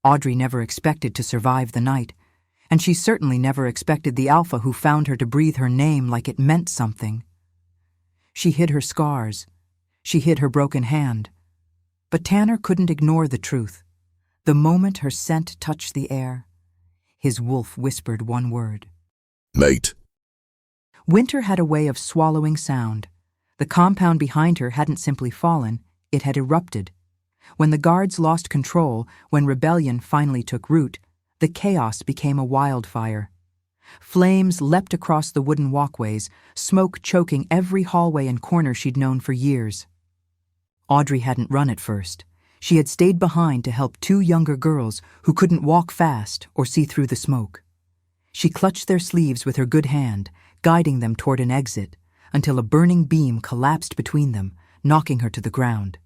Audrey never expected to survive the night, and she certainly never expected the Alpha who found her to breathe her name like it meant something. She hid her scars. She hid her broken hand. But Tanner couldn't ignore the truth. The moment her scent touched the air, his wolf whispered one word. Mate. Winter had a way of swallowing sound. The compound behind her hadn't simply fallen, it had erupted. When the guards lost control, when rebellion finally took root, the chaos became a wildfire. Flames leapt across the wooden walkways, smoke choking every hallway and corner she'd known for years. Audrey hadn't run at first. She had stayed behind to help two younger girls who couldn't walk fast or see through the smoke. She clutched their sleeves with her good hand, guiding them toward an exit, until a burning beam collapsed between them, knocking her to the ground.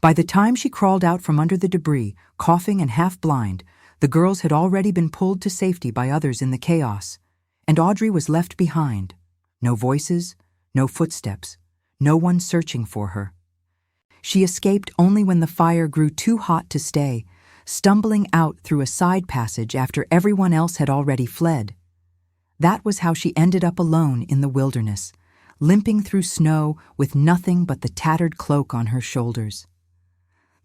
By the time she crawled out from under the debris, coughing and half-blind, the girls had already been pulled to safety by others in the chaos, and Audrey was left behind. No voices, no footsteps, no one searching for her. She escaped only when the fire grew too hot to stay, stumbling out through a side passage after everyone else had already fled. That was how she ended up alone in the wilderness, limping through snow with nothing but the tattered cloak on her shoulders.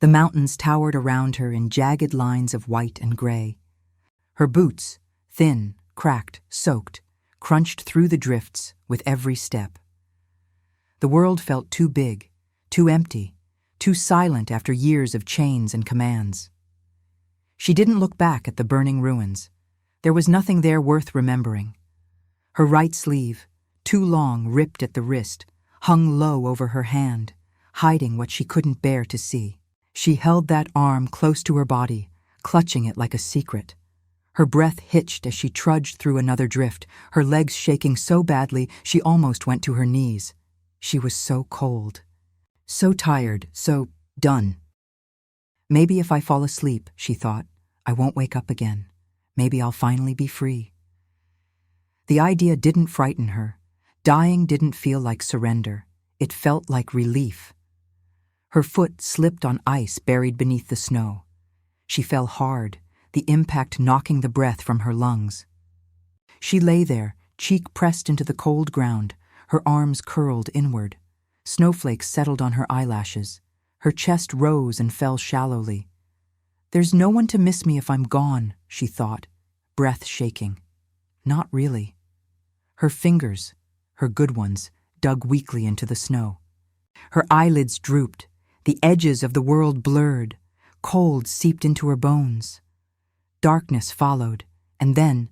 The mountains towered around her in jagged lines of white and gray. Her boots, thin, cracked, soaked, crunched through the drifts with every step. The world felt too big, too empty, too silent after years of chains and commands. She didn't look back at the burning ruins. There was nothing there worth remembering. Her right sleeve, too long, ripped at the wrist, hung low over her hand, hiding what she couldn't bear to see. She held that arm close to her body, clutching it like a secret. Her breath hitched as she trudged through another drift, her legs shaking so badly she almost went to her knees. She was so cold, so tired, so done. Maybe if I fall asleep, she thought, I won't wake up again. Maybe I'll finally be free. The idea didn't frighten her. Dying didn't feel like surrender. It felt like relief. Her foot slipped on ice buried beneath the snow. She fell hard, the impact knocking the breath from her lungs. She lay there, cheek pressed into the cold ground, her arms curled inward. Snowflakes settled on her eyelashes. Her chest rose and fell shallowly. There's no one to miss me if I'm gone, she thought, breath shaking. Not really. Her fingers, her good ones, dug weakly into the snow. Her eyelids drooped, the edges of the world blurred, cold seeped into her bones. Darkness followed, and then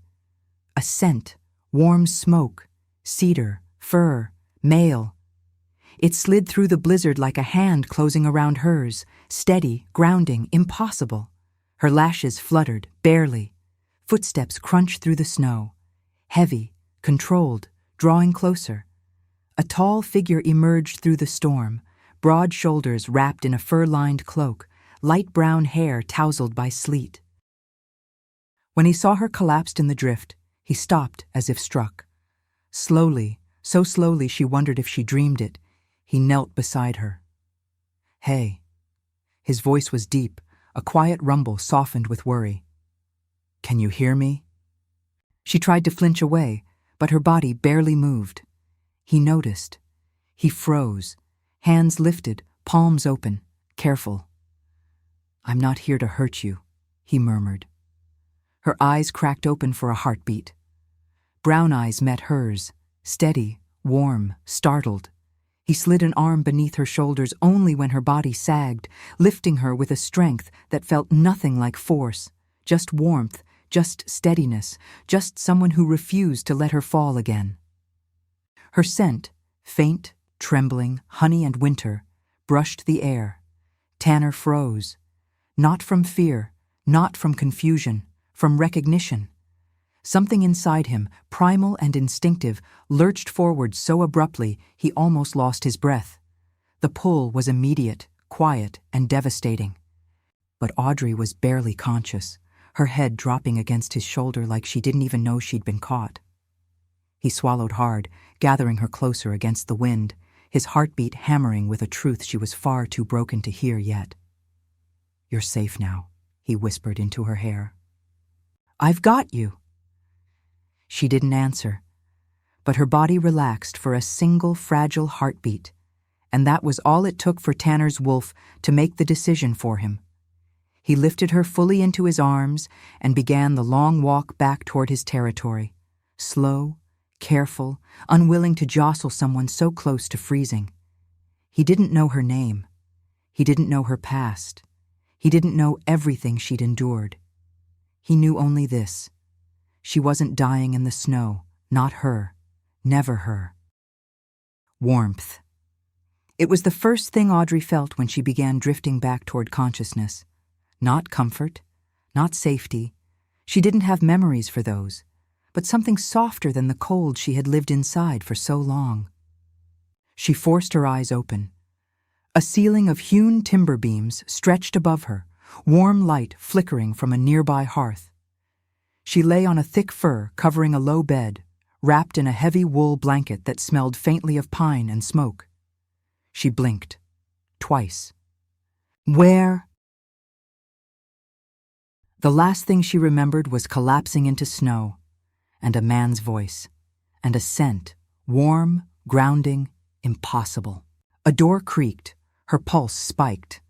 a scent, warm smoke, cedar, fir, male. It slid through the blizzard like a hand closing around hers, steady, grounding, impossible. Her lashes fluttered, barely. Footsteps crunched through the snow, heavy, controlled, drawing closer. A tall figure emerged through the storm, broad shoulders wrapped in a fur-lined cloak, light brown hair tousled by sleet. When he saw her collapsed in the drift, he stopped as if struck. Slowly, so slowly she wondered if she dreamed it, he knelt beside her. Hey. His voice was deep, a quiet rumble softened with worry. Can you hear me? She tried to flinch away, but her body barely moved. He noticed. He froze, hands lifted, palms open, careful. I'm not here to hurt you, he murmured. Her eyes cracked open for a heartbeat. Brown eyes met hers, steady, warm, startled. He slid an arm beneath her shoulders only when her body sagged, lifting her with a strength that felt nothing like force, just warmth, just steadiness, just someone who refused to let her fall again. Her scent, faint, trembling, honey and winter, brushed the air. Tanner froze. Not from fear, not from confusion, from recognition. Something inside him, primal and instinctive, lurched forward so abruptly he almost lost his breath. The pull was immediate, quiet, and devastating. But Audrey was barely conscious, her head dropping against his shoulder like she didn't even know she'd been caught. He swallowed hard, gathering her closer against the wind, his heartbeat hammering with a truth she was far too broken to hear yet. You're safe now, he whispered into her hair. "I've got you." She didn't answer, but her body relaxed for a single fragile heartbeat, and that was all it took for Tanner's wolf to make the decision for him. He lifted her fully into his arms and began the long walk back toward his territory, slow, careful, unwilling to jostle someone so close to freezing. He didn't know her name. He didn't know her past. He didn't know everything she'd endured. He knew only this: she wasn't dying in the snow, not her, never her. Warmth. It was the first thing Audrey felt when she began drifting back toward consciousness. Not comfort, not safety. She didn't have memories for those, but something softer than the cold she had lived inside for so long. She forced her eyes open. A ceiling of hewn timber beams stretched above her, warm light flickering from a nearby hearth. She lay on a thick fur covering a low bed, wrapped in a heavy wool blanket that smelled faintly of pine and smoke. She blinked. Twice. Where? The last thing she remembered was collapsing into snow, and a man's voice, and a scent, warm, grounding, impossible. A door creaked, her pulse spiked.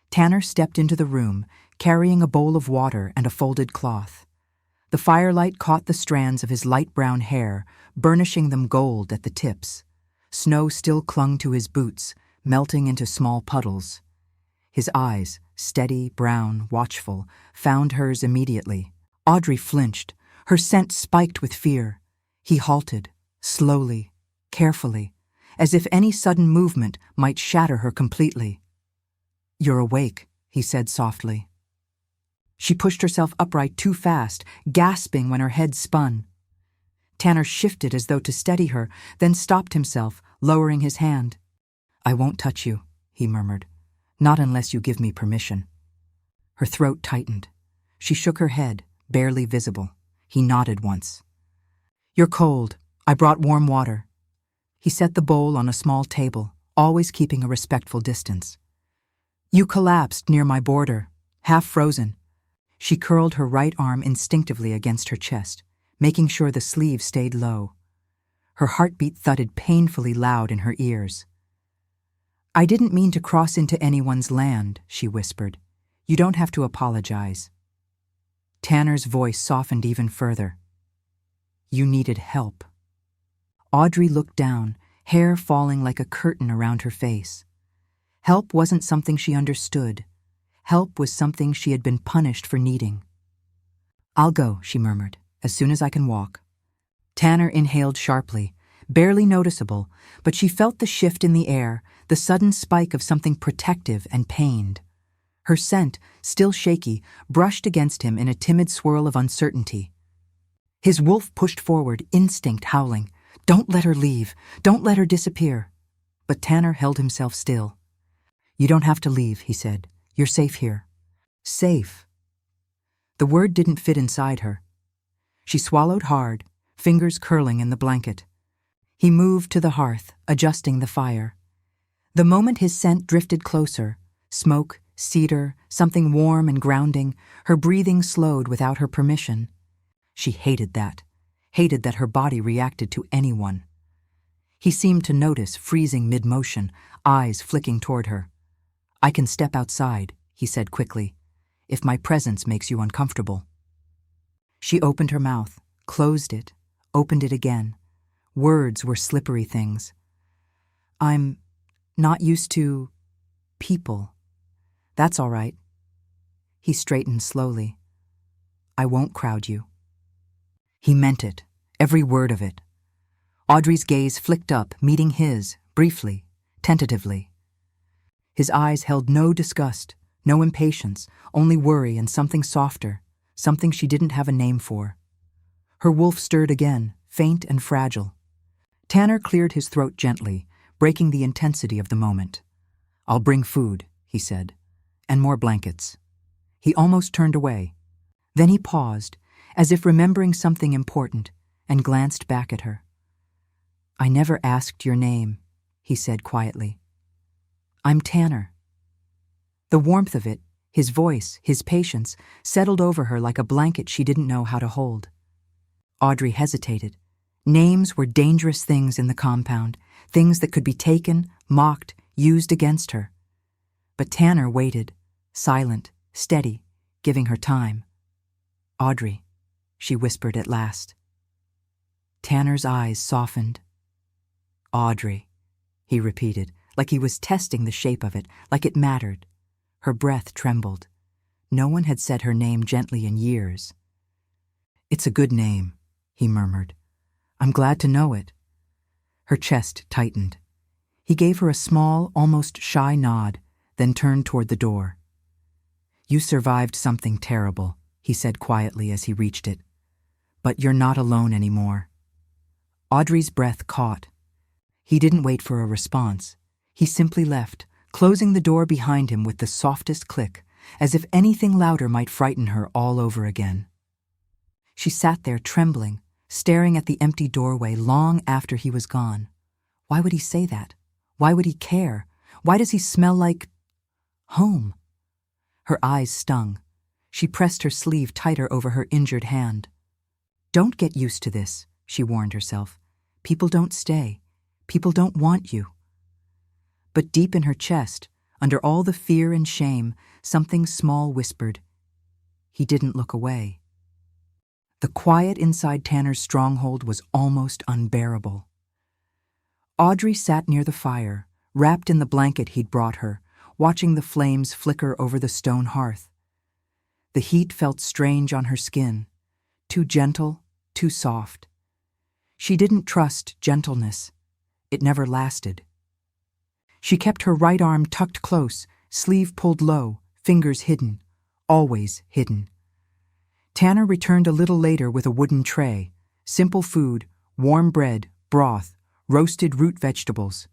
Tanner stepped into the room, carrying a bowl of water and a folded cloth. The firelight caught the strands of his light brown hair, burnishing them gold at the tips. Snow still clung to his boots, melting into small puddles. His eyes, steady, brown, watchful, found hers immediately. Audrey flinched, her scent spiked with fear. He halted, slowly, carefully, as if any sudden movement might shatter her completely. "You're awake," he said softly. She pushed herself upright too fast, gasping when her head spun. Tanner shifted as though to steady her, then stopped himself, lowering his hand. "I won't touch you," he murmured. "Not unless you give me permission." Her throat tightened. She shook her head, barely visible. He nodded once. "You're cold. I brought warm water." He set the bowl on a small table, always keeping a respectful distance. "You collapsed near my border, half frozen." She curled her right arm instinctively against her chest, making sure the sleeve stayed low. Her heartbeat thudded painfully loud in her ears. "I didn't mean to cross into anyone's land," she whispered. "You don't have to apologize." Tanner's voice softened even further. "You needed help." Audrey looked down, hair falling like a curtain around her face. Help wasn't something she understood. Help was something she had been punished for needing. "I'll go," she murmured, "as soon as I can walk." Tanner inhaled sharply, barely noticeable, but she felt the shift in the air, the sudden spike of something protective and pained. Her scent, still shaky, brushed against him in a timid swirl of uncertainty. His wolf pushed forward, instinct howling. "Don't let her leave. Don't let her disappear." But Tanner held himself still. "You don't have to leave," he said. "You're safe here." Safe. The word didn't fit inside her. She swallowed hard, fingers curling in the blanket. He moved to the hearth, adjusting the fire. The moment his scent drifted closer, smoke, cedar, something warm and grounding, her breathing slowed without her permission. She hated that her body reacted to anyone. He seemed to notice, freezing mid-motion, eyes flicking toward her. "I can step outside," he said quickly, "if my presence makes you uncomfortable." She opened her mouth, closed it, opened it again. Words were slippery things. "I'm not used to people." "That's all right." He straightened slowly. "I won't crowd you." He meant it, every word of it. Audrey's gaze flicked up, meeting his, briefly, tentatively. His eyes held no disgust, no impatience, only worry and something softer, something she didn't have a name for. Her wolf stirred again, faint and fragile. Tanner cleared his throat gently, breaking the intensity of the moment. "I'll bring food," he said, "and more blankets." He almost turned away. Then he paused, as if remembering something important, and glanced back at her. "I never asked your name," he said quietly. "I'm Tanner." The warmth of it, His voice, his patience, settled over her like a blanket she didn't know how to hold. Audrey hesitated. Names were dangerous things in the compound, things that could be taken, mocked, used against her. But Tanner waited, silent, steady, giving her time. "Audrey," she whispered at last. Tanner's eyes softened. "Audrey," he repeated, like he was testing the shape of it, like it mattered. Her breath trembled. No one had said her name gently in years. "It's a good name," he murmured. "I'm glad to know it." Her chest tightened. He gave her a small, almost shy nod, then turned toward the door. "You survived something terrible," he said quietly as he reached it. "But you're not alone anymore." Audrey's breath caught. He didn't wait for a response. He simply left, closing the door behind him with the softest click, as if anything louder might frighten her all over again. She sat there trembling, staring at the empty doorway long after he was gone. Why would he say that? Why would he care? Why does he smell like home? Her eyes stung. She pressed her sleeve tighter over her injured hand. "Don't get used to this," she warned herself. "People don't stay. People don't want you." But deep in her chest, under all the fear and shame, something small whispered. He didn't look away. The quiet inside Tanner's stronghold was almost unbearable. Audrey sat near the fire, wrapped in the blanket he'd brought her, watching the flames flicker over the stone hearth. The heat felt strange on her skin, too gentle, too soft. She didn't trust gentleness. It never lasted. She kept her right arm tucked close, sleeve pulled low, fingers hidden, always hidden. Tanner returned a little later with a wooden tray, simple food, warm bread, broth, roasted root vegetables.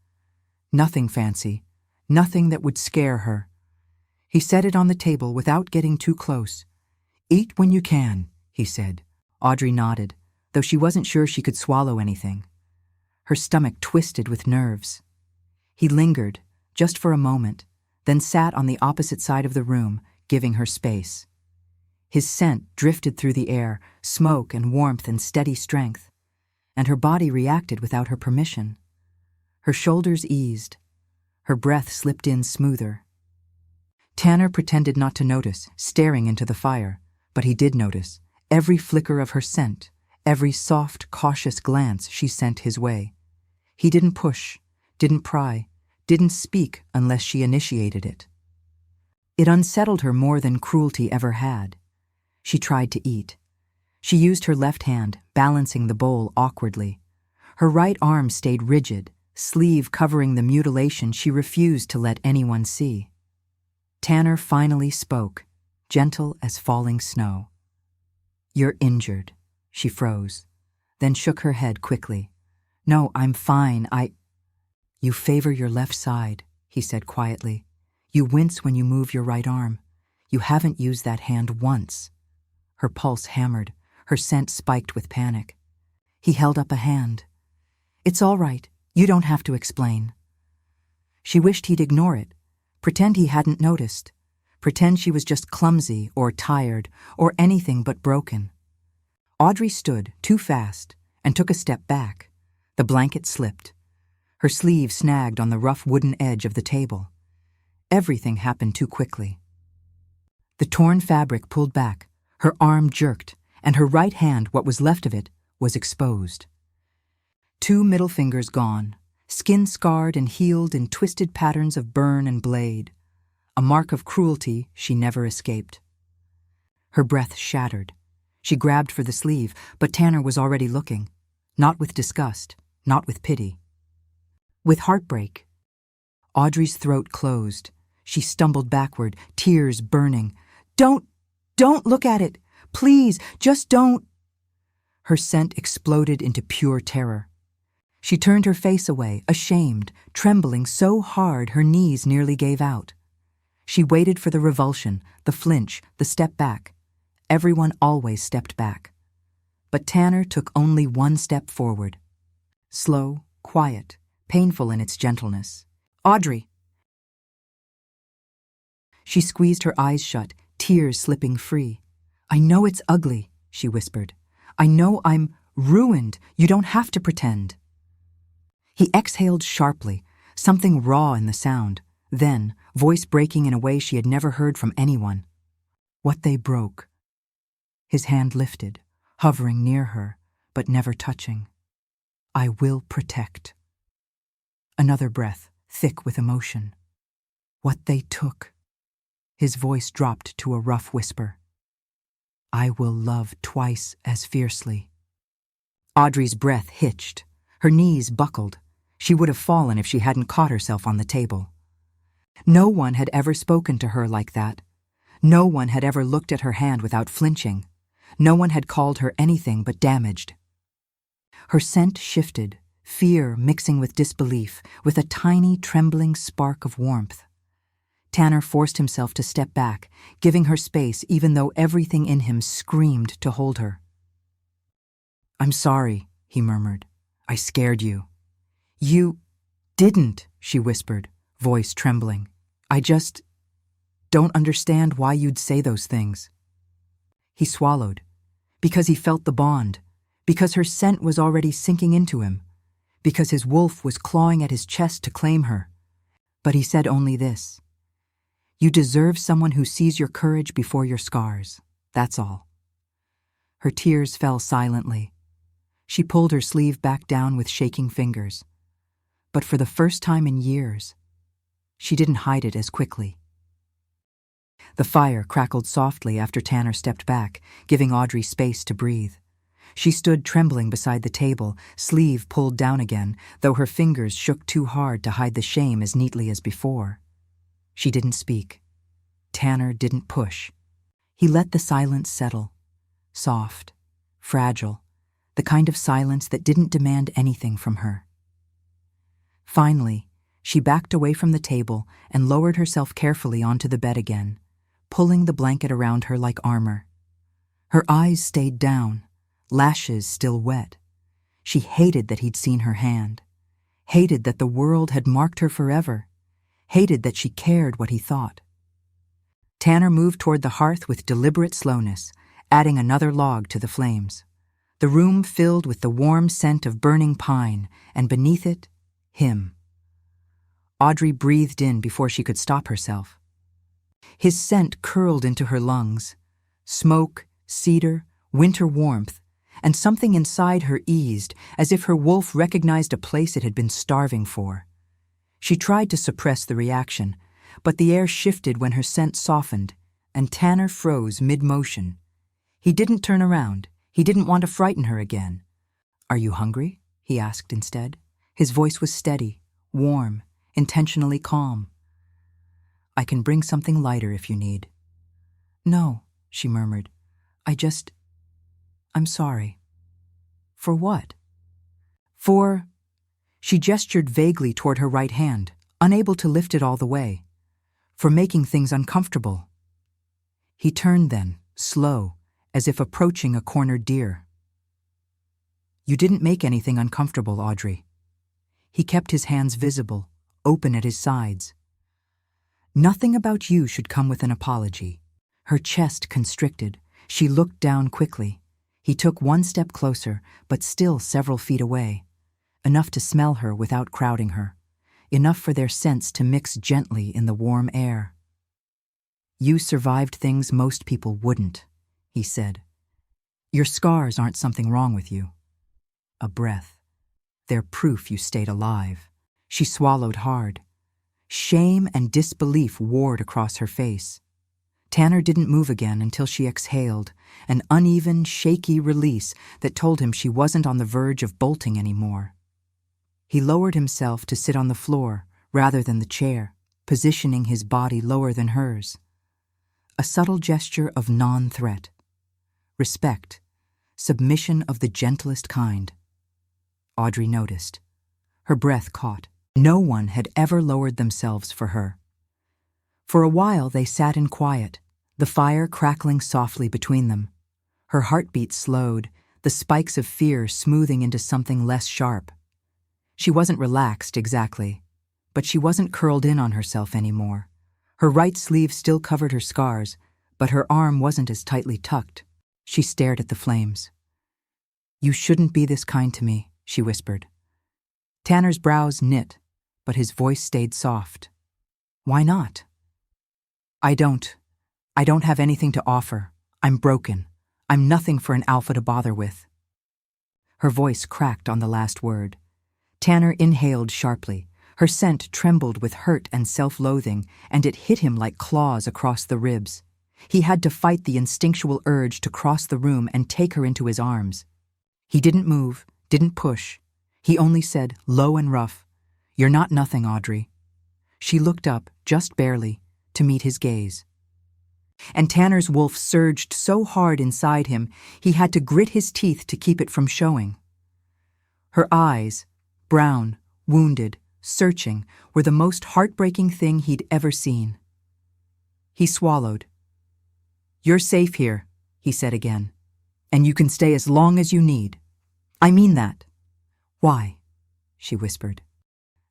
Nothing fancy, nothing that would scare her. He set it on the table without getting too close. "Eat when you can," he said. Audrey nodded, though she wasn't sure she could swallow anything. Her stomach twisted with nerves. He lingered, just for a moment, then sat on the opposite side of the room, giving her space. His scent drifted through the air, smoke and warmth and steady strength, and her body reacted without her permission. Her shoulders eased. Her breath slipped in smoother. Tanner pretended not to notice, staring into the fire, but he did notice every flicker of her scent, every soft, cautious glance she sent his way. He didn't push, didn't pry, didn't speak unless she initiated it. It unsettled her more than cruelty ever had. She tried to eat. She used her left hand, balancing the bowl awkwardly. Her right arm stayed rigid, sleeve covering the mutilation she refused to let anyone see. Tanner finally spoke, gentle as falling snow. "You're injured." She froze, then shook her head quickly. "No, I'm fine, You favor your left side," he said quietly. "You wince when you move your right arm. You haven't used that hand once." Her pulse hammered, her scent spiked with panic. He held up a hand. "It's all right. You don't have to explain." She wished he'd ignore it, pretend he hadn't noticed, pretend she was just clumsy or tired or anything but broken. Audrey stood, too fast, and took a step back. The blanket slipped. Her sleeve snagged on the rough wooden edge of the table. Everything happened too quickly. The torn fabric pulled back, her arm jerked, and her right hand, what was left of it, was exposed. 2 middle fingers gone, skin scarred and healed in twisted patterns of burn and blade, a mark of cruelty she never escaped. Her breath shattered. She grabbed for the sleeve, but Tanner was already looking, not with disgust, not with pity. With heartbreak. Audrey's throat closed. She stumbled backward, tears burning. Don't look at it! Please, just don't!" Her scent exploded into pure terror. She turned her face away, ashamed, trembling so hard her knees nearly gave out. She waited for the revulsion, the flinch, the step back. Everyone always stepped back. But Tanner took only one step forward. Slow, quiet, painful in its gentleness. "Audrey!" She squeezed her eyes shut, tears slipping free. "I know it's ugly," she whispered. "I know I'm ruined. You don't have to pretend." He exhaled sharply, something raw in the sound, then, voice breaking in a way she had never heard from anyone. "What they broke." His hand lifted, hovering near her, but never touching. "I will protect." Another breath, thick with emotion. "What they took." His voice dropped to a rough whisper. "I will love twice as fiercely." Audrey's breath hitched. Her knees buckled. She would have fallen if she hadn't caught herself on the table. No one had ever spoken to her like that. No one had ever looked at her hand without flinching. No one had called her anything but damaged. Her scent shifted, fear mixing with disbelief, with a tiny trembling spark of warmth. Tanner forced himself to step back, giving her space even though everything in him screamed to hold her. "I'm sorry," he murmured. "I scared you." "You didn't," she whispered, voice trembling. "I just don't understand why you'd say those things." He swallowed, because he felt the bond, because her scent was already sinking into him, because his wolf was clawing at his chest to claim her. But he said only this: "You deserve someone who sees your courage before your scars. That's all." Her tears fell silently. She pulled her sleeve back down with shaking fingers. But for the first time in years, she didn't hide it as quickly. The fire crackled softly after Tanner stepped back, giving Audrey space to breathe. She stood trembling beside the table, sleeve pulled down again, though her fingers shook too hard to hide the shame as neatly as before. She didn't speak. Tanner didn't push. He let the silence settle. Soft, fragile, the kind of silence that didn't demand anything from her. Finally, she backed away from the table and lowered herself carefully onto the bed again, pulling the blanket around her like armor. Her eyes stayed down, lashes still wet. She hated that he'd seen her hand, hated that the world had marked her forever, hated that she cared what he thought. Tanner moved toward the hearth with deliberate slowness, adding another log to the flames. The room filled with the warm scent of burning pine, and beneath it, him. Audrey breathed in before she could stop herself. His scent curled into her lungs. Smoke, cedar, winter warmth, and something inside her eased, as if her wolf recognized a place it had been starving for. She tried to suppress the reaction, but the air shifted when her scent softened, and Tanner froze mid-motion. He didn't turn around. He didn't want to frighten her again. "Are you hungry?" he asked instead. His voice was steady, warm, intentionally calm. "I can bring something lighter if you need." "No," she murmured. I'm sorry." "For what?" "For..." She gestured vaguely toward her right hand, unable to lift it all the way. "For making things uncomfortable." He turned then, slow, as if approaching a cornered deer. "You didn't make anything uncomfortable, Audrey." He kept his hands visible, open at his sides. "Nothing about you should come with an apology." Her chest constricted. She looked down quickly. He took one step closer, but still several feet away. Enough to smell her without crowding her. Enough for their scents to mix gently in the warm air. "You survived things most people wouldn't," he said. "Your scars aren't something wrong with you." A breath. "They're proof you stayed alive." She swallowed hard. Shame and disbelief warred across her face. Tanner didn't move again until she exhaled, an uneven, shaky release that told him she wasn't on the verge of bolting anymore. He lowered himself to sit on the floor rather than the chair, positioning his body lower than hers. A subtle gesture of non-threat. Respect. Submission of the gentlest kind. Audrey noticed. Her breath caught. No one had ever lowered themselves for her. For a while they sat in quiet, the fire crackling softly between them. Her heartbeat slowed, the spikes of fear smoothing into something less sharp. She wasn't relaxed exactly, but she wasn't curled in on herself anymore. Her right sleeve still covered her scars, but her arm wasn't as tightly tucked. She stared at the flames. "You shouldn't be this kind to me," she whispered. Tanner's brows knit, but his voice stayed soft. "Why not?" I don't have anything to offer. I'm broken. I'm nothing for an alpha to bother with." Her voice cracked on the last word. Tanner inhaled sharply. Her scent trembled with hurt and self-loathing, and it hit him like claws across the ribs. He had to fight the instinctual urge to cross the room and take her into his arms. He didn't move, didn't push. He only said, low and rough, "You're not nothing, Audrey." She looked up, just barely, to meet his gaze. And Tanner's wolf surged so hard inside him, he had to grit his teeth to keep it from showing. Her eyes, brown, wounded, searching, were the most heartbreaking thing he'd ever seen. He swallowed. "You're safe here," he said again, "and you can stay as long as you need. I mean that." "Why?" she whispered.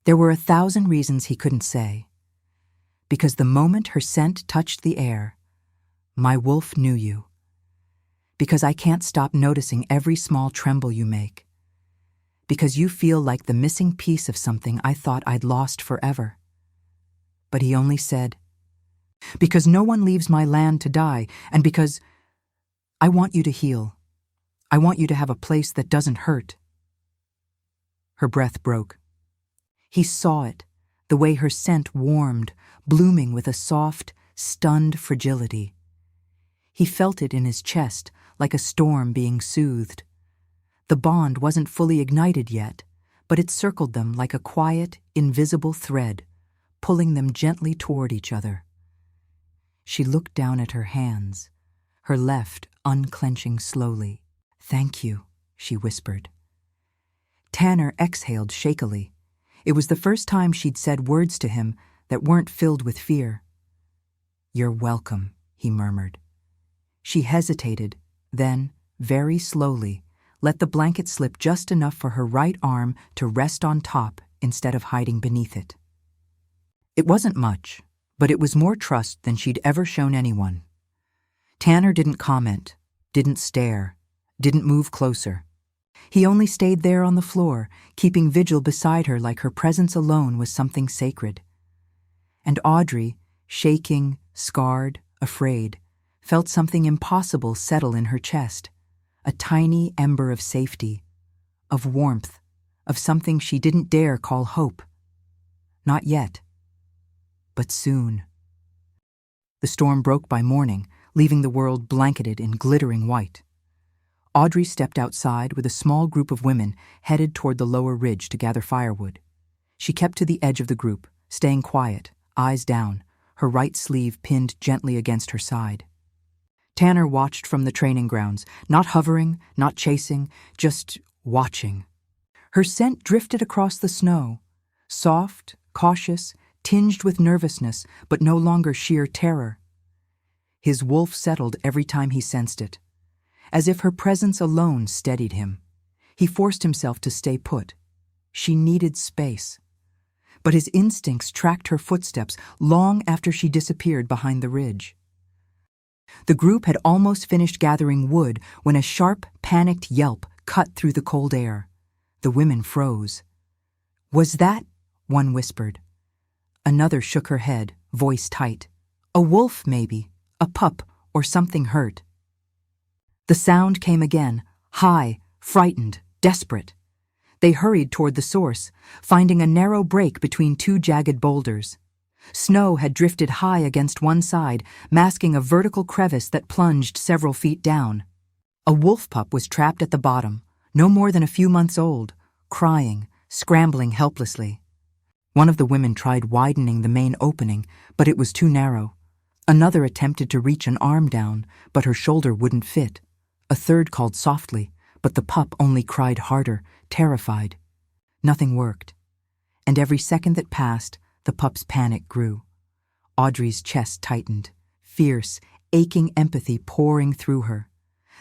There were 1,000 reasons he couldn't say. Because the moment her scent touched the air, my wolf knew you. Because I can't stop noticing every small tremble you make. Because you feel like the missing piece of something I thought I'd lost forever. But he only said, "Because no one leaves my land to die, and because I want you to heal. I want you to have a place that doesn't hurt." Her breath broke. He saw it, the way her scent warmed, blooming with a soft, stunned fragility. He felt it in his chest, like a storm being soothed. The bond wasn't fully ignited yet, but it circled them like a quiet, invisible thread, pulling them gently toward each other. She looked down at her hands, her left unclenching slowly. "Thank you," she whispered. Tanner exhaled shakily. It was the first time she'd said words to him that weren't filled with fear. "You're welcome," he murmured. She hesitated, then, very slowly, let the blanket slip just enough for her right arm to rest on top instead of hiding beneath it. It wasn't much, but it was more trust than she'd ever shown anyone. Tanner didn't comment, didn't stare, didn't move closer. He only stayed there on the floor, keeping vigil beside her like her presence alone was something sacred. And Audrey, shaking, scarred, afraid, felt something impossible settle in her chest, a tiny ember of safety, of warmth, of something she didn't dare call hope. Not yet. But soon. The storm broke by morning, leaving the world blanketed in glittering white. Audrey stepped outside with a small group of women headed toward the lower ridge to gather firewood. She kept to the edge of the group, staying quiet, eyes down, her right sleeve pinned gently against her side. Tanner watched from the training grounds, not hovering, not chasing, just watching. Her scent drifted across the snow, soft, cautious, tinged with nervousness, but no longer sheer terror. His wolf settled every time he sensed it, as if her presence alone steadied him. He forced himself to stay put. She needed space. But his instincts tracked her footsteps long after she disappeared behind the ridge. The group had almost finished gathering wood when a sharp, panicked yelp cut through the cold air. The women froze. "Was that?" one whispered. Another shook her head, voice tight. "A wolf, maybe. A pup, or something hurt." The sound came again, high, frightened, desperate. They hurried toward the source, finding a narrow break between two jagged boulders. Snow had drifted high against one side, masking a vertical crevice that plunged several feet down. A wolf pup was trapped at the bottom, no more than a few months old, crying, scrambling helplessly. One of the women tried widening the main opening, but it was too narrow. Another attempted to reach an arm down, but her shoulder wouldn't fit. A third called softly, but the pup only cried harder, terrified. Nothing worked. And every second that passed, the pup's panic grew. Audrey's chest tightened, fierce, aching empathy pouring through her.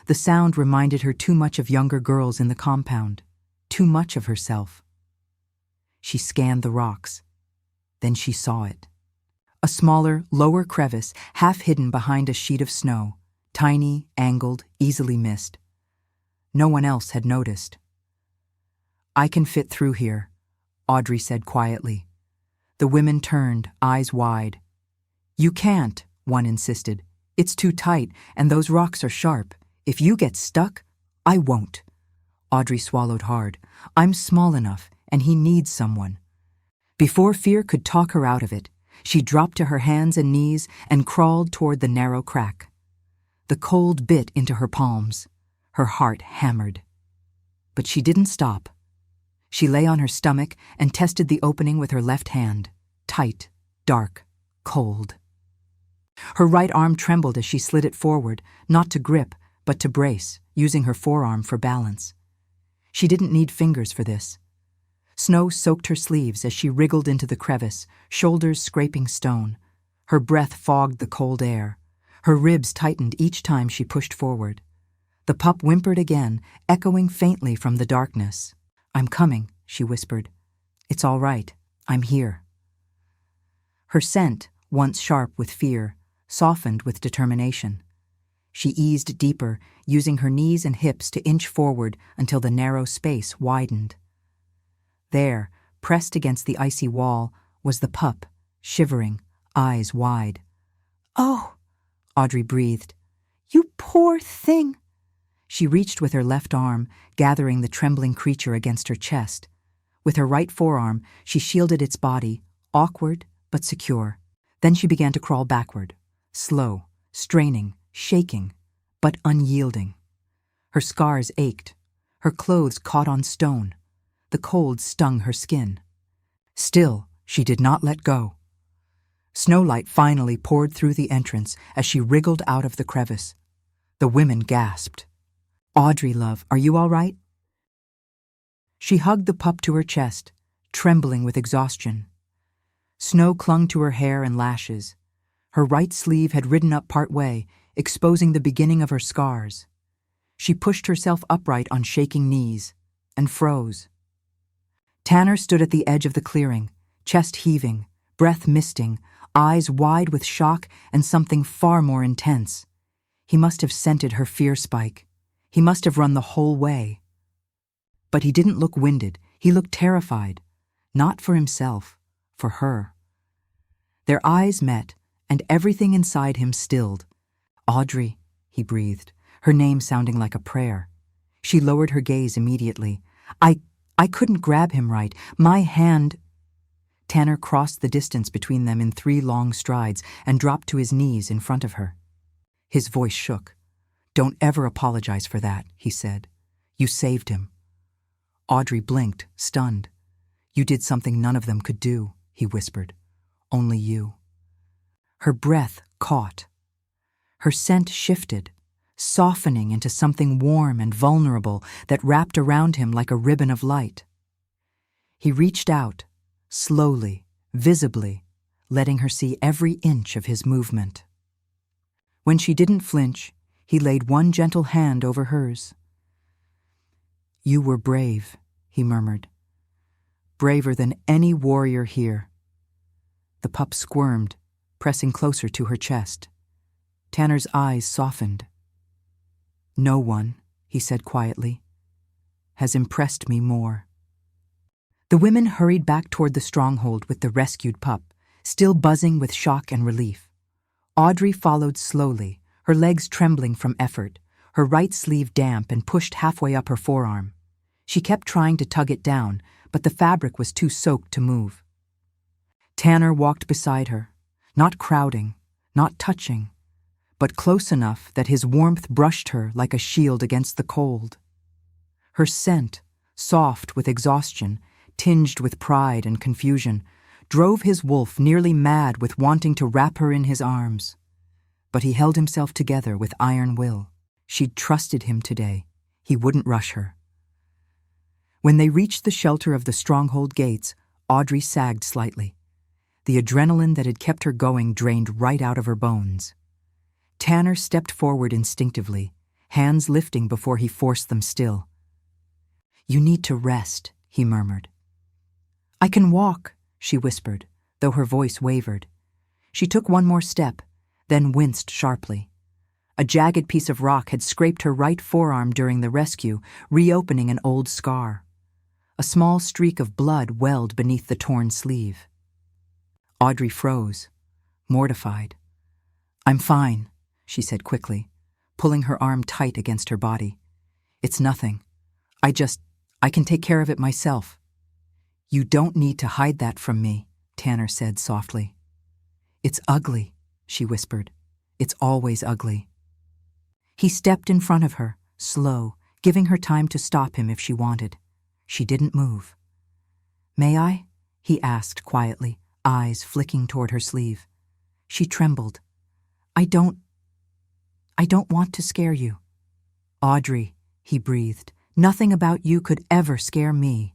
The sound reminded her too much of younger girls in the compound, too much of herself. She scanned the rocks. Then she saw it. A smaller, lower crevice, half hidden behind a sheet of snow, tiny, angled, easily missed. No one else had noticed. "I can fit through here," Audrey said quietly. The women turned, eyes wide. "You can't," one insisted. "It's too tight, and those rocks are sharp. If you get stuck, I won't." Audrey swallowed hard. "I'm small enough, and he needs someone." Before fear could talk her out of it, she dropped to her hands and knees and crawled toward the narrow crack. The cold bit into her palms. Her heart hammered. But she didn't stop. She lay on her stomach and tested the opening with her left hand. Tight, dark, cold. Her right arm trembled as she slid it forward, not to grip, but to brace, using her forearm for balance. She didn't need fingers for this. Snow soaked her sleeves as she wriggled into the crevice, shoulders scraping stone. Her breath fogged the cold air. Her ribs tightened each time she pushed forward. The pup whimpered again, echoing faintly from the darkness. "I'm coming," she whispered. "It's all right. I'm here." Her scent, once sharp with fear, softened with determination. She eased deeper, using her knees and hips to inch forward until the narrow space widened. There, pressed against the icy wall, was the pup, shivering, eyes wide. "Oh," Audrey breathed. "You poor thing." She reached with her left arm, gathering the trembling creature against her chest. With her right forearm, she shielded its body, awkward but secure. Then she began to crawl backward, slow, straining, shaking, but unyielding. Her scars ached. Her clothes caught on stone. The cold stung her skin. Still, she did not let go. Snowlight finally poured through the entrance as she wriggled out of the crevice. The women gasped. "Audrey, love, are you all right?" She hugged the pup to her chest, trembling with exhaustion. Snow clung to her hair and lashes. Her right sleeve had ridden up part way, exposing the beginning of her scars. She pushed herself upright on shaking knees and froze. Tanner stood at the edge of the clearing, chest heaving, breath misting, eyes wide with shock and something far more intense. He must have scented her fear spike. He must have run the whole way. But he didn't look winded. He looked terrified. Not for himself, for her. Their eyes met, and everything inside him stilled. "Audrey," he breathed, her name sounding like a prayer. She lowered her gaze immediately. I couldn't grab him right. My hand—" Tanner crossed the distance between them in 3 long strides and dropped to his knees in front of her. His voice shook. "Don't ever apologize for that," he said. "You saved him." Audrey blinked, stunned. "You did something none of them could do," he whispered. "Only you." Her breath caught. Her scent shifted, softening into something warm and vulnerable that wrapped around him like a ribbon of light. He reached out, slowly, visibly, letting her see every inch of his movement. When she didn't flinch, he laid one gentle hand over hers. "You were brave," he murmured. "Braver than any warrior here." The pup squirmed, pressing closer to her chest. Tanner's eyes softened. "No one," he said quietly, "has impressed me more." The women hurried back toward the stronghold with the rescued pup, still buzzing with shock and relief. Audrey followed slowly, her legs trembling from effort, her right sleeve damp and pushed halfway up her forearm. She kept trying to tug it down, but the fabric was too soaked to move. Tanner walked beside her, not crowding, not touching, but close enough that his warmth brushed her like a shield against the cold. Her scent, soft with exhaustion, tinged with pride and confusion, drove his wolf nearly mad with wanting to wrap her in his arms. But he held himself together with iron will. She'd trusted him today. He wouldn't rush her. When they reached the shelter of the stronghold gates, Audrey sagged slightly. The adrenaline that had kept her going drained right out of her bones. Tanner stepped forward instinctively, hands lifting before he forced them still. "You need to rest," he murmured. "I can walk," she whispered, though her voice wavered. She took one more step, then winced sharply. A jagged piece of rock had scraped her right forearm during the rescue, reopening an old scar. A small streak of blood welled beneath the torn sleeve. Audrey froze, mortified. "I'm fine," she said quickly, pulling her arm tight against her body. "It's nothing. I can take care of it myself." "You don't need to hide that from me," Tanner said softly. "It's ugly," she whispered. "It's always ugly." He stepped in front of her, slow, giving her time to stop him if she wanted. She didn't move. "May I?" he asked quietly, eyes flicking toward her sleeve. She trembled. I don't want to scare you." "Audrey," he breathed, "nothing about you could ever scare me."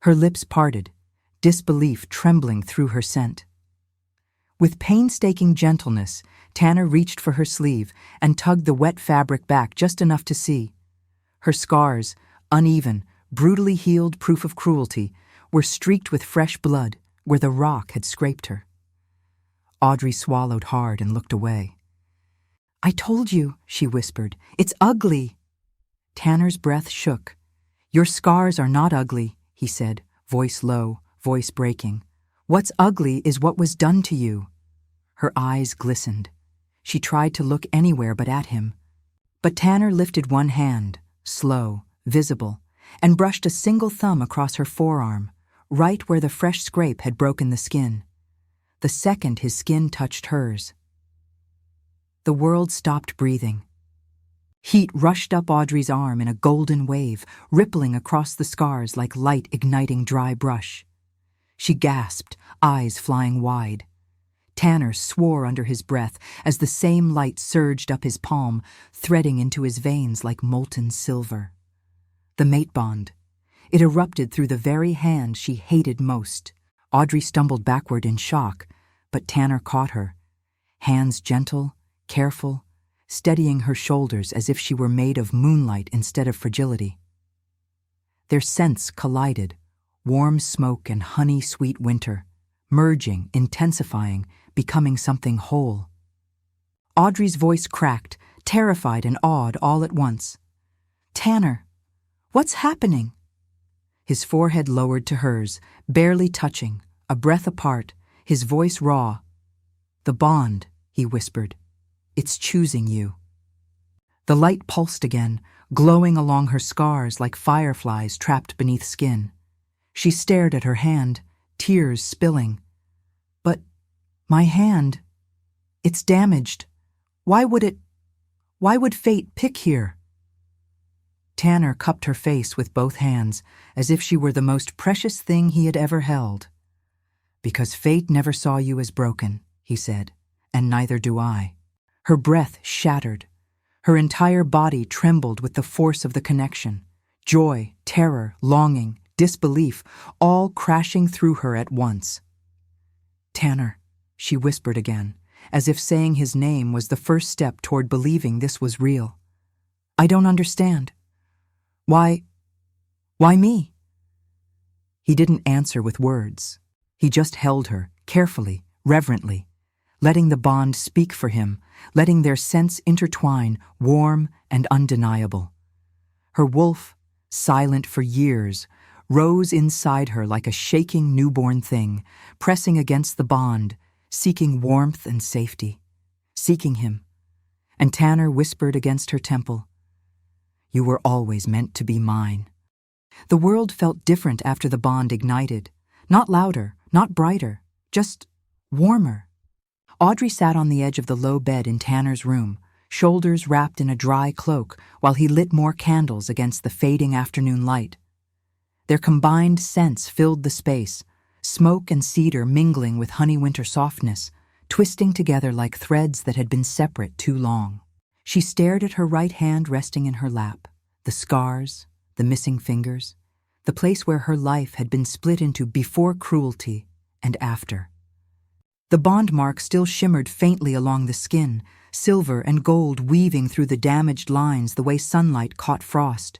Her lips parted, disbelief trembling through her scent. With painstaking gentleness, Tanner reached for her sleeve and tugged the wet fabric back just enough to see. Her scars, uneven, brutally healed proof of cruelty, were streaked with fresh blood where the rock had scraped her. Audrey swallowed hard and looked away. "I told you," she whispered. "It's ugly." Tanner's breath shook. "Your scars are not ugly," he said, voice low, voice breaking. "What's ugly is what was done to you." Her eyes glistened. She tried to look anywhere but at him. But Tanner lifted one hand, slow, visible, and brushed a single thumb across her forearm, right where the fresh scrape had broken the skin. The second his skin touched hers, the world stopped breathing. Heat rushed up Audrey's arm in a golden wave, rippling across the scars like light igniting dry brush. She gasped, eyes flying wide. Tanner swore under his breath as the same light surged up his palm, threading into his veins like molten silver. The mate bond. It erupted through the very hand she hated most. Audrey stumbled backward in shock, but Tanner caught her. Hands gentle, careful, steadying her shoulders as if she were made of moonlight instead of fragility. Their scents collided, warm smoke and honey-sweet winter, merging, intensifying, becoming something whole. Audrey's voice cracked, terrified and awed all at once. "Tanner, what's happening?" His forehead lowered to hers, barely touching, a breath apart, his voice raw. "The bond," he whispered. "It's choosing you." The light pulsed again, glowing along her scars like fireflies trapped beneath skin. She stared at her hand, tears spilling. "But my hand, it's damaged. Why would fate pick here?" Tanner cupped her face with both hands, as if she were the most precious thing he had ever held. "Because fate never saw you as broken," he said, "and neither do I." Her breath shattered. Her entire body trembled with the force of the connection. Joy, terror, longing, disbelief, all crashing through her at once. "Tanner," she whispered again, as if saying his name was the first step toward believing this was real. "I don't understand. Why me?" He didn't answer with words. He just held her, carefully, reverently, letting the bond speak for him, letting their scents intertwine, warm and undeniable. Her wolf, silent for years, rose inside her like a shaking newborn thing, pressing against the bond, seeking warmth and safety, seeking him. And Tanner whispered against her temple, "You were always meant to be mine." The world felt different after the bond ignited. Not louder, not brighter, just warmer. Audrey sat on the edge of the low bed in Tanner's room, shoulders wrapped in a dry cloak, while he lit more candles against the fading afternoon light. Their combined scents filled the space, smoke and cedar mingling with honey winter softness, twisting together like threads that had been separate too long. She stared at her right hand resting in her lap, the scars, the missing fingers, the place where her life had been split into before cruelty and after. The bond mark still shimmered faintly along the skin, silver and gold weaving through the damaged lines the way sunlight caught frost.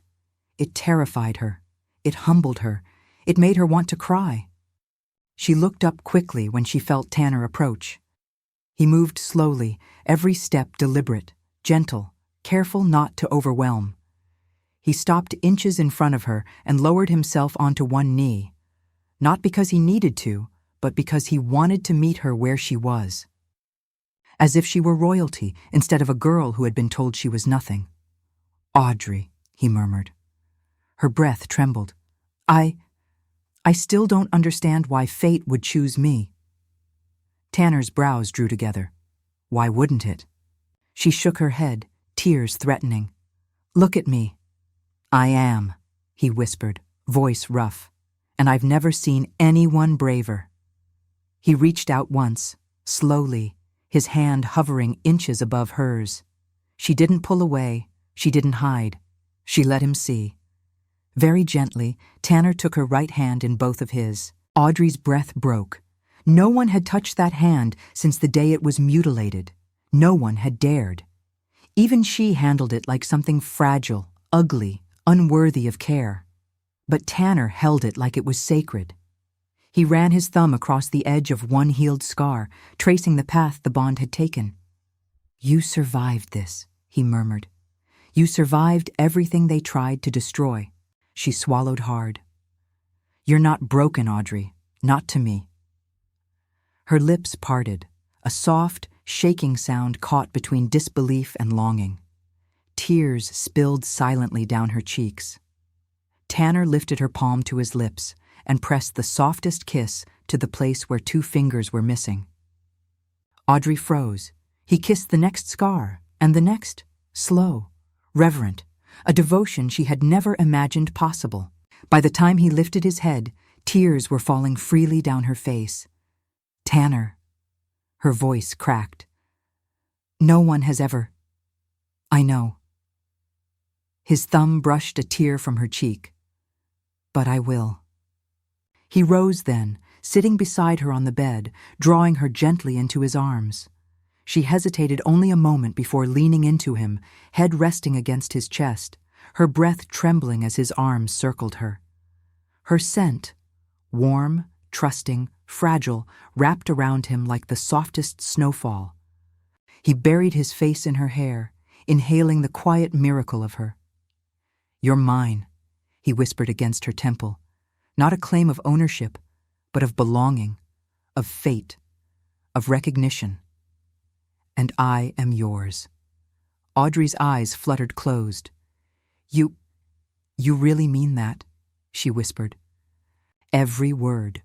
It terrified her. It humbled her. It made her want to cry. She looked up quickly when she felt Tanner approach. He moved slowly, every step deliberate, gentle, careful not to overwhelm. He stopped inches in front of her and lowered himself onto one knee, not because he needed to, but because he wanted to meet her where she was. As if she were royalty instead of a girl who had been told she was nothing. "Audrey," he murmured. Her breath trembled. I still don't understand why fate would choose me." Tanner's brows drew together. Why wouldn't it? She shook her head, tears threatening. "Look at me." "I am," he whispered, voice rough, "and I've never seen anyone braver." He reached out once, slowly, his hand hovering inches above hers. She didn't pull away, she didn't hide. She let him see. Very gently, Tanner took her right hand in both of his. Audrey's breath broke. No one had touched that hand since the day it was mutilated. No one had dared. Even she handled it like something fragile, ugly, unworthy of care. But Tanner held it like it was sacred. He ran his thumb across the edge of one healed scar, tracing the path the bond had taken. "You survived this," he murmured. "You survived everything they tried to destroy." She swallowed hard. "You're not broken, Audrey. Not to me." Her lips parted, a soft, shaking sound caught between disbelief and longing. Tears spilled silently down her cheeks. Tanner lifted her palm to his lips and pressed the softest kiss to the place where two fingers were missing. Audrey froze. He kissed the next scar, and the next, slow, reverent, a devotion she had never imagined possible. By the time he lifted his head, tears were falling freely down her face. "Tanner," her voice cracked. "No one has ever. I know." His thumb brushed a tear from her cheek. "But I will." He rose then, sitting beside her on the bed, drawing her gently into his arms. She hesitated only a moment before leaning into him, head resting against his chest, her breath trembling as his arms circled her. Her scent, warm, trusting, fragile, wrapped around him like the softest snowfall. He buried his face in her hair, inhaling the quiet miracle of her. "You're mine," he whispered against her temple, not a claim of ownership, but of belonging, of fate, of recognition. "And I am yours." Audrey's eyes fluttered closed. You really mean that?" she whispered. Every word.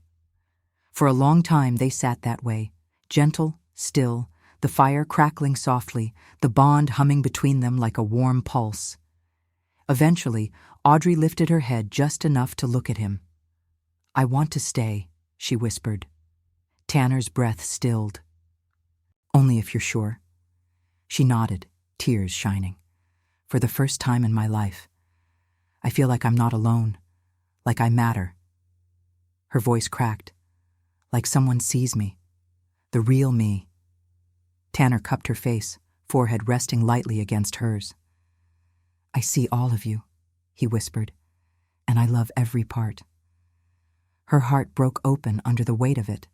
For a long time they sat that way, gentle, still, the fire crackling softly, the bond humming between them like a warm pulse. Eventually, Audrey lifted her head just enough to look at him. "I want to stay," she whispered. Tanner's breath stilled. "Only if you're sure." She nodded, tears shining. "For the first time in my life. I feel like I'm not alone, like I matter." Her voice cracked. "Like someone sees me. The real me." Tanner cupped her face, forehead resting lightly against hers. "I see all of you," he whispered, "and I love every part." Her heart broke open under the weight of it.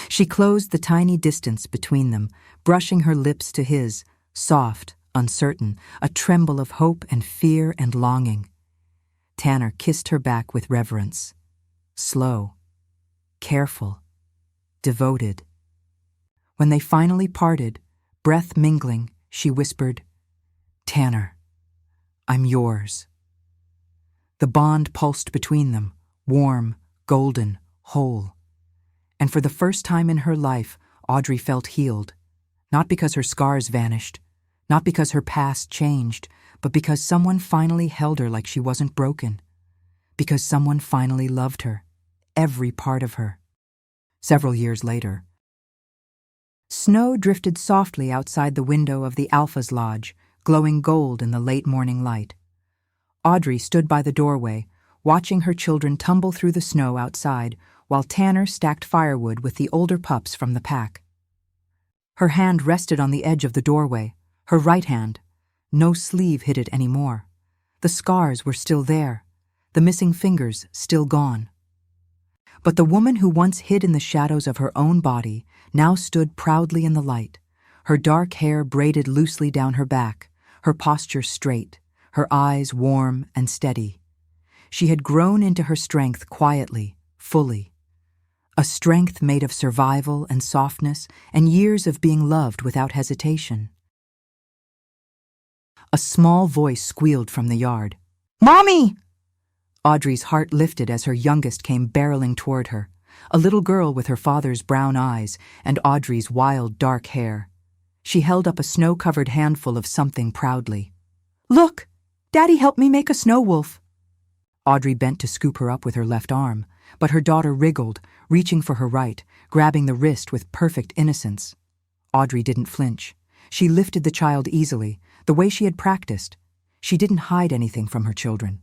She closed the tiny distance between them, brushing her lips to his, soft, uncertain, a tremble of hope and fear and longing. Tanner kissed her back with reverence. Slow, careful, devoted. When they finally parted, breath mingling, she whispered, "Tanner, I'm yours." The bond pulsed between them, warm, golden, whole. And for the first time in her life, Audrey felt healed, not because her scars vanished, not because her past changed, but because someone finally held her like she wasn't broken, because someone finally loved her, every part of her. Several years later, snow drifted softly outside the window of the Alpha's lodge, glowing gold in the late morning light. Audrey stood by the doorway, watching her children tumble through the snow outside, while Tanner stacked firewood with the older pups from the pack. Her hand rested on the edge of the doorway, her right hand. No sleeve hid it anymore. The scars were still there, the missing fingers still gone. But the woman who once hid in the shadows of her own body now stood proudly in the light, her dark hair braided loosely down her back, her posture straight, her eyes warm and steady. She had grown into her strength quietly, fully. A strength made of survival and softness and years of being loved without hesitation. A small voice squealed from the yard. "Mommy!" Audrey's heart lifted as her youngest came barreling toward her, a little girl with her father's brown eyes and Audrey's wild dark hair. She held up a snow-covered handful of something proudly. "Look! Daddy helped me make a snow wolf." Audrey bent to scoop her up with her left arm, but her daughter wriggled, reaching for her right, grabbing the wrist with perfect innocence. Audrey didn't flinch. She lifted the child easily, the way she had practiced. She didn't hide anything from her children.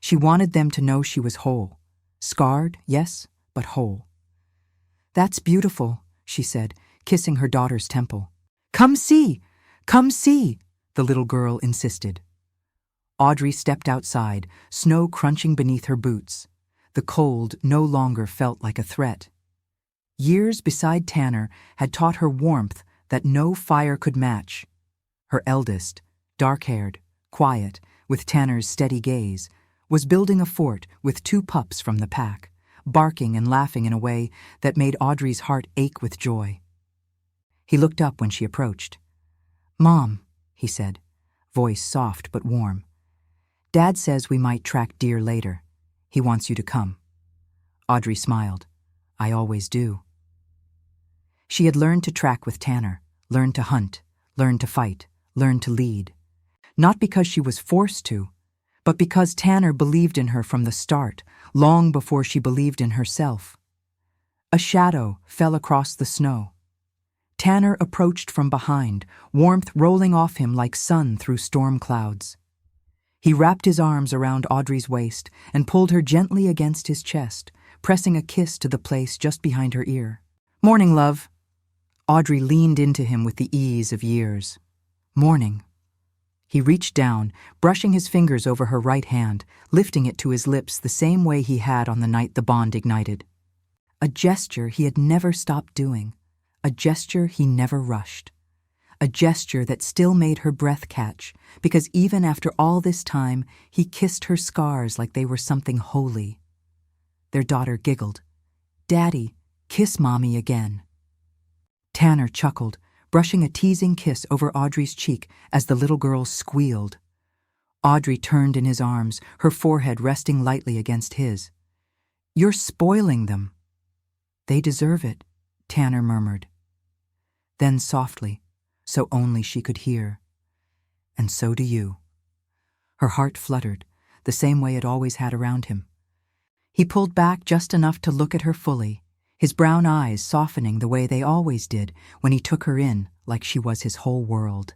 She wanted them to know she was whole. Scarred, yes, but whole. "That's beautiful," she said, kissing her daughter's temple. "Come see! Come see!" the little girl insisted. Audrey stepped outside, snow crunching beneath her boots. The cold no longer felt like a threat. Years beside Tanner had taught her warmth that no fire could match. Her eldest, dark-haired, quiet, with Tanner's steady gaze, was building a fort with 2 pups from the pack, barking and laughing in a way that made Audrey's heart ache with joy. He looked up when she approached. "Mom," he said, voice soft but warm. "Dad says we might track deer later. He wants you to come." Audrey smiled. "I always do." She had learned to track with Tanner, learned to hunt, learned to fight, learned to lead. Not because she was forced to, but because Tanner believed in her from the start, long before she believed in herself. A shadow fell across the snow. Tanner approached from behind, warmth rolling off him like sun through storm clouds. He wrapped his arms around Audrey's waist and pulled her gently against his chest, pressing a kiss to the place just behind her ear. "Morning, love." Audrey leaned into him with the ease of years. "Morning." He reached down, brushing his fingers over her right hand, lifting it to his lips the same way he had on the night the bond ignited. A gesture he had never stopped doing, a gesture he never rushed. A gesture that still made her breath catch, because even after all this time, he kissed her scars like they were something holy. Their daughter giggled. "Daddy, kiss Mommy again." Tanner chuckled, brushing a teasing kiss over Audrey's cheek as the little girl squealed. Audrey turned in his arms, her forehead resting lightly against his. "You're spoiling them." "They deserve it," Tanner murmured. Then softly, so only she could hear, "And so do you." Her heart fluttered, the same way it always had around him. He pulled back just enough to look at her fully, his brown eyes softening the way they always did when he took her in like she was his whole world.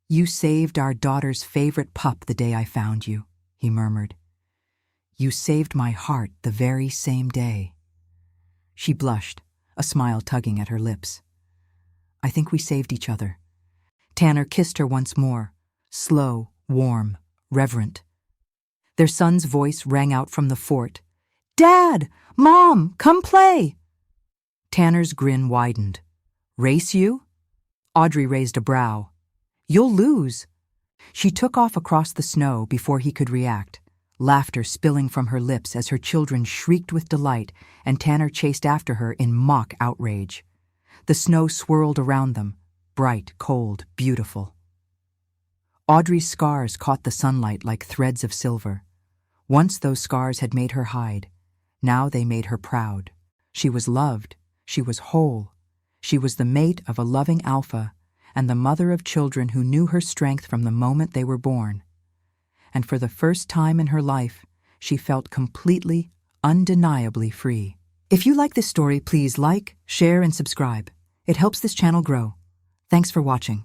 "You saved our daughter's favorite pup the day I found you," he murmured. "You saved my heart the very same day." She blushed, a smile tugging at her lips. "I think we saved each other." Tanner kissed her once more, slow, warm, reverent. Their son's voice rang out from the fort. "Dad! Mom! Come play!" Tanner's grin widened. "Race you?" Audrey raised a brow. "You'll lose." She took off across the snow before he could react, laughter spilling from her lips as her children shrieked with delight and Tanner chased after her in mock outrage. The snow swirled around them, bright, cold, beautiful. Audrey's scars caught the sunlight like threads of silver. Once those scars had made her hide. Now they made her proud. She was loved. She was whole. She was the mate of a loving alpha and the mother of children who knew her strength from the moment they were born. And for the first time in her life, she felt completely, undeniably free. If you like this story, please like, share, and subscribe. It helps this channel grow. Thanks for watching.